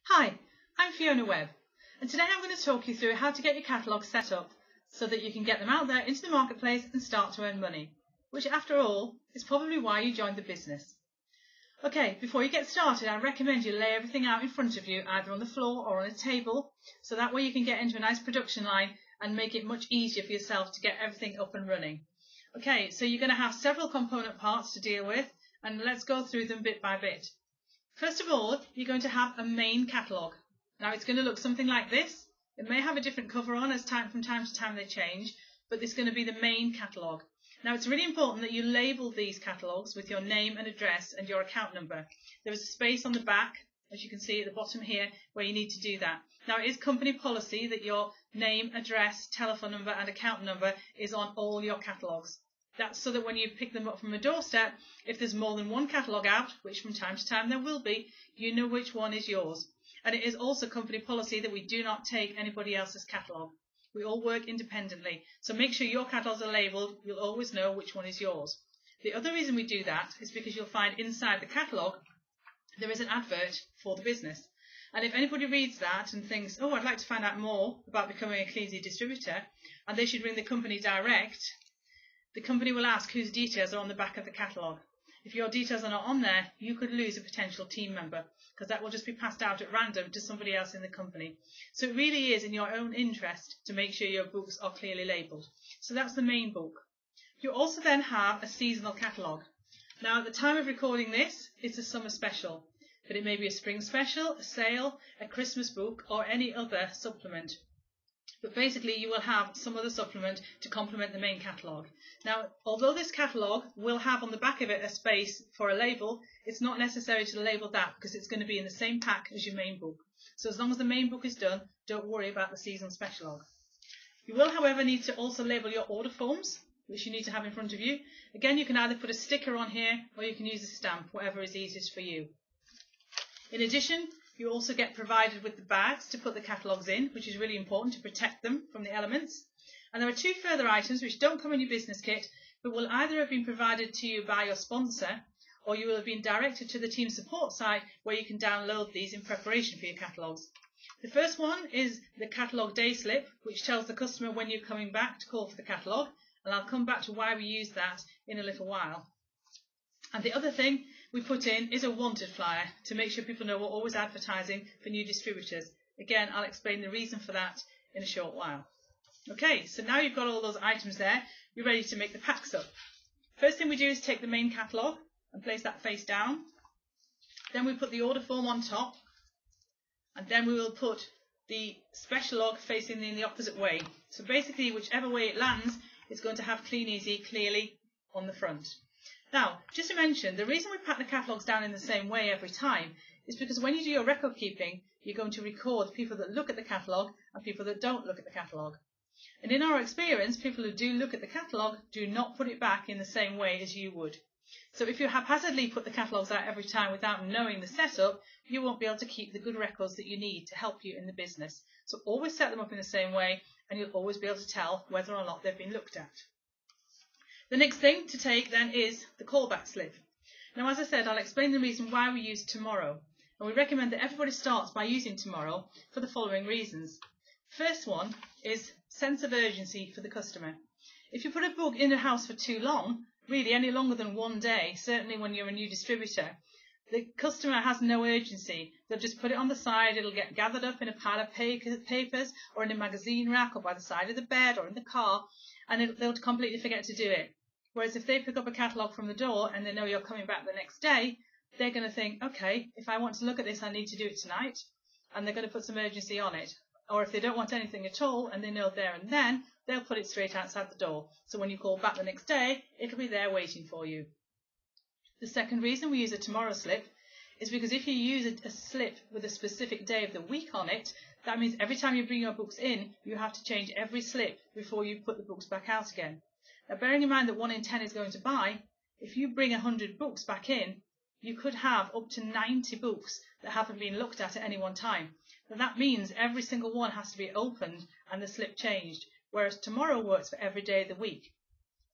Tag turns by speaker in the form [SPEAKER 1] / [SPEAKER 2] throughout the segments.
[SPEAKER 1] Hi, I'm Fiona Webb, and today I'm going to talk you through how to get your catalogues set up so that you can get them out there into the marketplace and start to earn money, which after all is probably why you joined the business. Okay, before you get started, I recommend you lay everything out in front of you, either on the floor or on a table, so that way you can get into a nice production line and make it much easier for yourself to get everything up and running. Okay, so you're going to have several component parts to deal with, and let's go through them bit by bit. First of all, you're going to have a main catalogue. Now it's going to look something like this. It may have a different cover on as from time to time they change, but this is going to be the main catalogue. Now it's really important that you label these catalogues with your name and address and your account number. There is a space on the back, as you can see at the bottom here, where you need to do that. Now it is company policy that your name, address, telephone number and account number is on all your catalogues. That's so that when you pick them up from a doorstep, if there's more than one catalogue out, which from time to time there will be, you know which one is yours. And it is also company policy that we do not take anybody else's catalogue. We all work independently, so make sure your catalogues are labelled. You'll always know which one is yours. The other reason we do that is because you'll find inside the catalogue there is an advert for the business. And if anybody reads that and thinks, oh, I'd like to find out more about becoming a Kleeneze distributor, and they should ring the company direct, the company will ask whose details are on the back of the catalogue. If your details are not on there, you could lose a potential team member, because that will just be passed out at random to somebody else in the company. So it really is in your own interest to make sure your books are clearly labelled. So that's the main book. You also then have a seasonal catalogue. Now at the time of recording this, it's a summer special, but it may be a spring special, a sale, a Christmas book or any other supplement. But basically you will have some other supplement to complement the main catalogue. Now, although this catalogue will have on the back of it a space for a label, it's not necessary to label that because it's going to be in the same pack as your main book. So as long as the main book is done, don't worry about the seasonal specialogue. You will, however, need to also label your order forms, which you need to have in front of you. Again, you can either put a sticker on here or you can use a stamp, whatever is easiest for you. In addition, you also get provided with the bags to put the catalogues in, which is really important to protect them from the elements. And there are two further items which don't come in your business kit, but will either have been provided to you by your sponsor, or you will have been directed to the team support site where you can download these in preparation for your catalogues. The first one is the catalogue day slip, which tells the customer when you're coming back to call for the catalogue, and I'll come back to why we use that in a little while. And the other thing we put in is a wanted flyer to make sure people know we're always advertising for new distributors. Again, I'll explain the reason for that in a short while. Okay, so now you've got all those items there, you're ready to make the packs up. First thing we do is take the main catalogue and place that face down. Then we put the order form on top, and then we will put the specialogue facing in the opposite way. So basically, whichever way it lands, it's going to have Kleeneze clearly on the front. Now, just to mention, the reason we pack the catalogues down in the same way every time is because when you do your record keeping, you're going to record people that look at the catalogue and people that don't look at the catalogue. And in our experience, people who do look at the catalogue do not put it back in the same way as you would. So if you haphazardly put the catalogues out every time without knowing the setup, you won't be able to keep the good records that you need to help you in the business. So always set them up in the same way and you'll always be able to tell whether or not they've been looked at. The next thing to take then is the callback slip. Now, as I said, I'll explain the reason why we use tomorrow. And we recommend that everybody starts by using tomorrow for the following reasons. First one is sense of urgency for the customer. If you put a book in a house for too long, really any longer than one day, certainly when you're a new distributor, the customer has no urgency. They'll just put it on the side, it'll get gathered up in a pile of papers or in a magazine rack or by the side of the bed or in the car, and they'll completely forget to do it. Whereas if they pick up a catalogue from the door and they know you're coming back the next day, they're going to think, okay, if I want to look at this, I need to do it tonight, and they're going to put some urgency on it. Or if they don't want anything at all and they know there and then, they'll put it straight outside the door. So when you call back the next day, it'll be there waiting for you. The second reason we use a tomorrow slip is because if you use a slip with a specific day of the week on it, that means every time you bring your books in, you have to change every slip before you put the books back out again. Now, bearing in mind that 1 in 10 is going to buy, if you bring 100 books back in, you could have up to 90 books that haven't been looked at any one time. Now, that means every single one has to be opened and the slip changed, whereas tomorrow works for every day of the week.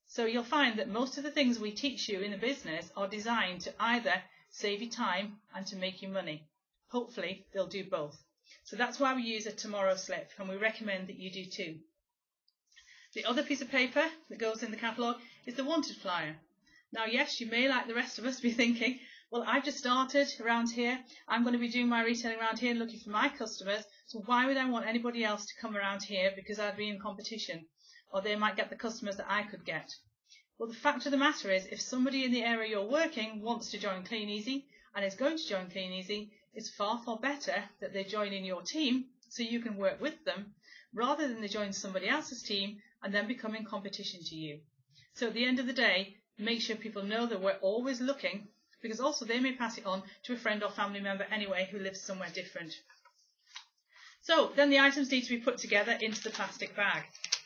[SPEAKER 1] So you'll find that most of the things we teach you in the business are designed to either save you time and to make you money. hopefully they'll do both. So that's why we use a tomorrow slip, and we recommend that you do too. The other piece of paper that goes in the catalogue is the wanted flyer. Now yes, you may, like the rest of us, be thinking, well, I've just started around here, I'm going to be doing my retailing around here and looking for my customers, so why would I want anybody else to come around here because I'd be in competition, or they might get the customers that I could get. Well, the fact of the matter is, if somebody in the area you're working wants to join Kleeneze and is going to join Kleeneze, it's far, far better that they join in your team so you can work with them, rather than they join somebody else's team and then become in competition to you. So at the end of the day, make sure people know that we're always looking, because also they may pass it on to a friend or family member anyway who lives somewhere different. So then the items need to be put together into the plastic bag.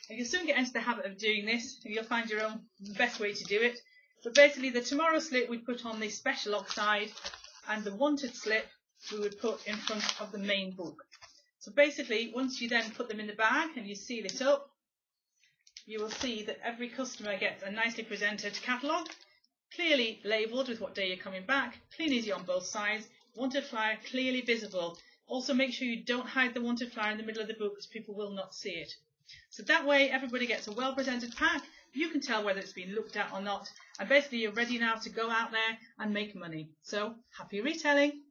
[SPEAKER 1] And you'll soon get into the habit of doing this, and you'll find your own best way to do it. But basically the tomorrow slip we put on the special lock side, and the wanted slip we would put in front of the main book. So basically, once you then put them in the bag and you seal it up, you will see that every customer gets a nicely presented catalogue, clearly labelled with what day you're coming back, Kleeneze on both sides, wanted flyer clearly visible. Also make sure you don't hide the wanted flyer in the middle of the book, because people will not see it. So that way everybody gets a well presented pack, you can tell whether it's been looked at or not, and basically you're ready now to go out there and make money. So happy retailing!